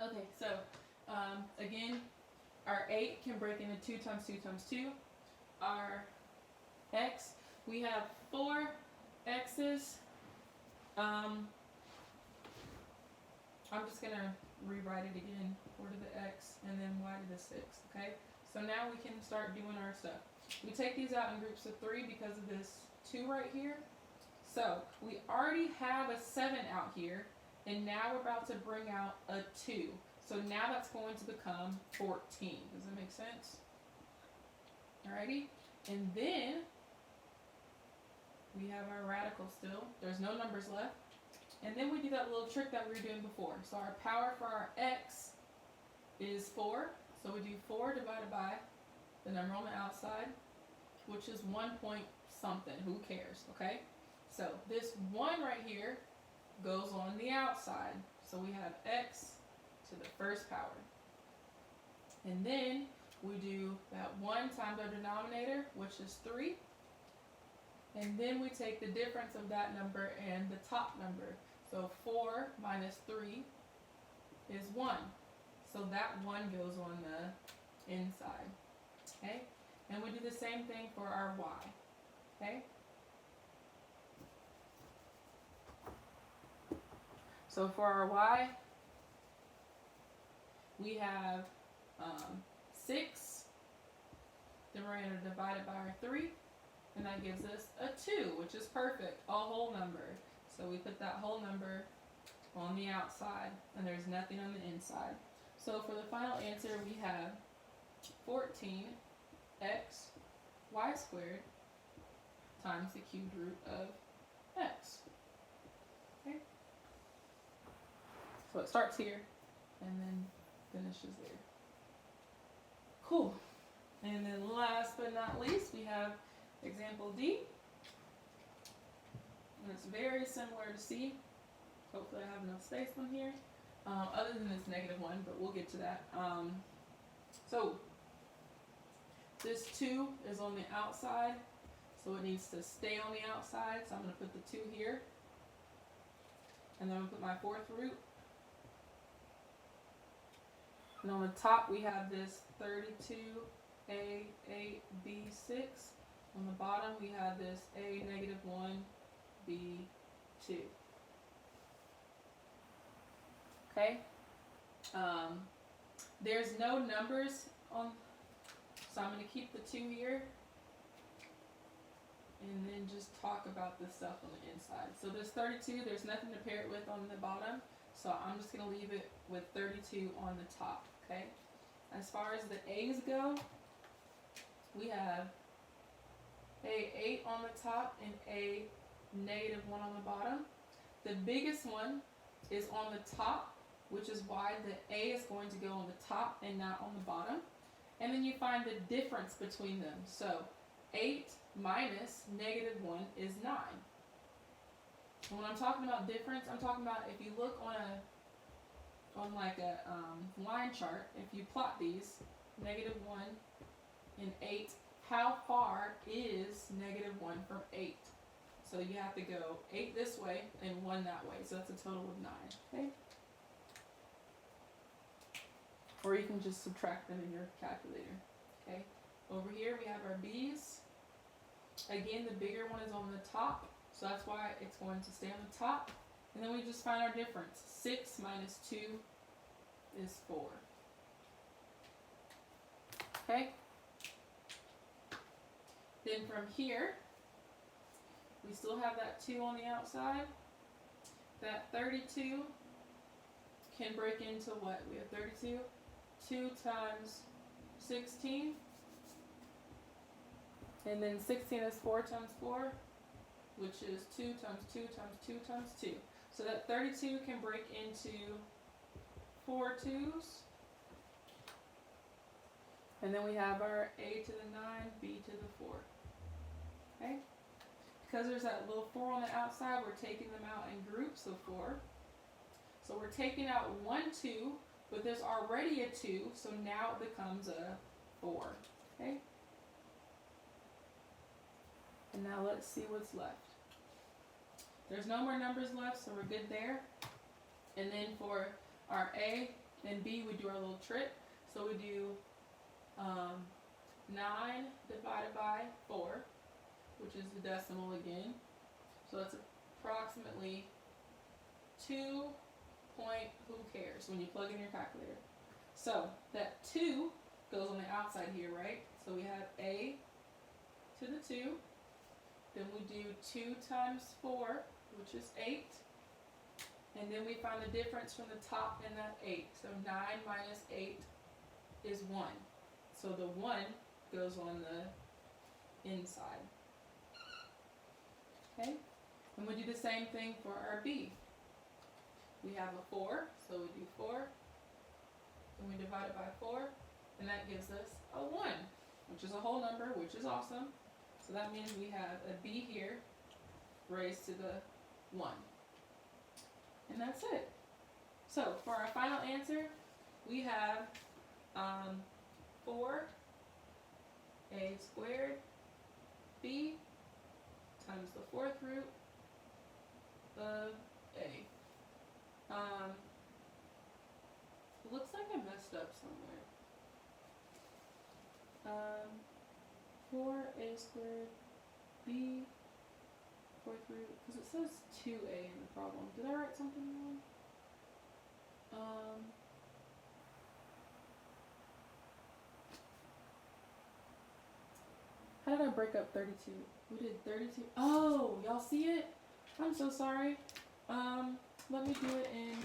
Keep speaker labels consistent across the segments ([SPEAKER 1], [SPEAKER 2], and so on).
[SPEAKER 1] Okay, so again, our 8 can break into 2 times 2 times 2. Our x, we have 4 x's. I'm just going to rewrite it again, 4 to the x, and then y to the 6, okay? So now we can start doing our stuff. We take these out in groups of 3 because of this 2 right here. So we already have a 7 out here, and now we're about to bring out a 2. So now that's going to become 14. Does that make sense? Alrighty? And then we have our radical still. There's no numbers left. And then we do that little trick that we were doing before. So our power for our x is 4. So we do 4 divided by the number on the outside, which is 1 point something. Who cares, okay? So this 1 right here goes on the outside. So we have x to the first power. And then we do that 1 times our denominator, which is 3. And then we take the difference of that number and the top number. So 4 minus 3 is 1. So that 1 goes on the inside. Okay? And we do the same thing for our y. Okay? So for our y, we have 6. Then we're going to divide it by our 3. And that gives us a 2, which is perfect, a whole number. So we put that whole number on the outside, and there's nothing on the inside. So for the final answer, we have 14x y squared times the cubed root of x. Okay? So it starts here, and then finishes there. Cool. And then last but not least, we have example D, and it's very similar to C. Hopefully I have enough space on here, other than this -1, but we'll get to that. So this 2 is on the outside, so it needs to stay on the outside, so I'm going to put the 2 here, and then I'm going to put my 4th root. And on the top we have this 32a 8b6. On the bottom, we have this a -1, b 2. Okay? There's no numbers on, so I'm going to keep the 2 here. And then just talk about the stuff on the inside. So this 32, there's nothing to pair it with on the bottom. So I'm just going to leave it with 32 on the top. Okay? As far as the a's go, we have a 8 on the top and a -1 on the bottom. The biggest one is on the top, which is why the a is going to go on the top and not on the bottom. And then you find the difference between them. So 8 minus -1 is 9. And when I'm talking about difference, I'm talking about if you look on a line chart, if you plot these, -1 and 8, how far is -1 from 8? So you have to go 8 this way and 1 that way. So that's a total of 9. Okay? Or you can just subtract them in your calculator. Okay? Over here we have our b's. Again, the bigger one is on the top, so that's why it's going to stay on the top. And then we just find our difference. 6 minus 2 is 4. Okay? Then from here, we still have that 2 on the outside. That 32 can break into what? We have 32. 2 times 16. And then 16 is 4 times 4, which is 2 times 2 times 2 times 2. So that 32 can break into 4 2's. And then we have our a to the 9, b to the 4. Okay? Because there's that little 4 on the outside, we're taking them out in groups of 4. So we're taking out 1 2, but there's already a 2, so now it becomes a 4. Okay? And now let's see what's left. There's no more numbers left, so we're good there. And then for our a, In B, we do our little trick. So we do 9 divided by 4, which is the decimal again. So that's approximately 2 point, who cares, when you plug in your calculator. So that 2 goes on the outside here, right? So we have A to the 2. Then we do 2 times 4, which is 8. And then we find the difference from the top and that 8. So 9 minus 8 is 1. So the 1 goes on the inside. Okay? And we do the same thing for our B. We have a 4, so we do 4. And we divide it by 4. And that gives us a 1, which is a whole number, which is awesome. So that means we have a B here raised to the 1. And that's it. So for our final answer, we have 4a squared b times the 4th root of a. It looks like I messed up somewhere. 4a squared b 4th root, because it says 2a in the problem. Did I write something wrong? How did I break up 32? We did 32. Oh, y'all see it? I'm so sorry. Let me do it in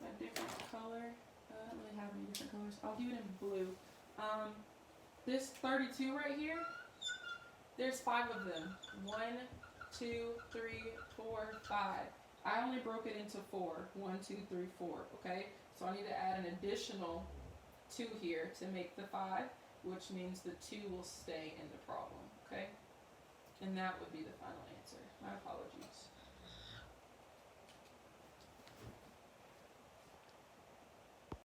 [SPEAKER 1] a different color. I don't really have any different colors. I'll do it in blue. This 32 right here, there's 5 of them. 1, 2, 3, 4, 5. I only broke it into 4. 1, 2, 3, 4. Okay? So I need to add an additional 2 here to make the 5, which means the 2 will stay in the problem. Okay? And that would be the final answer. My apologies.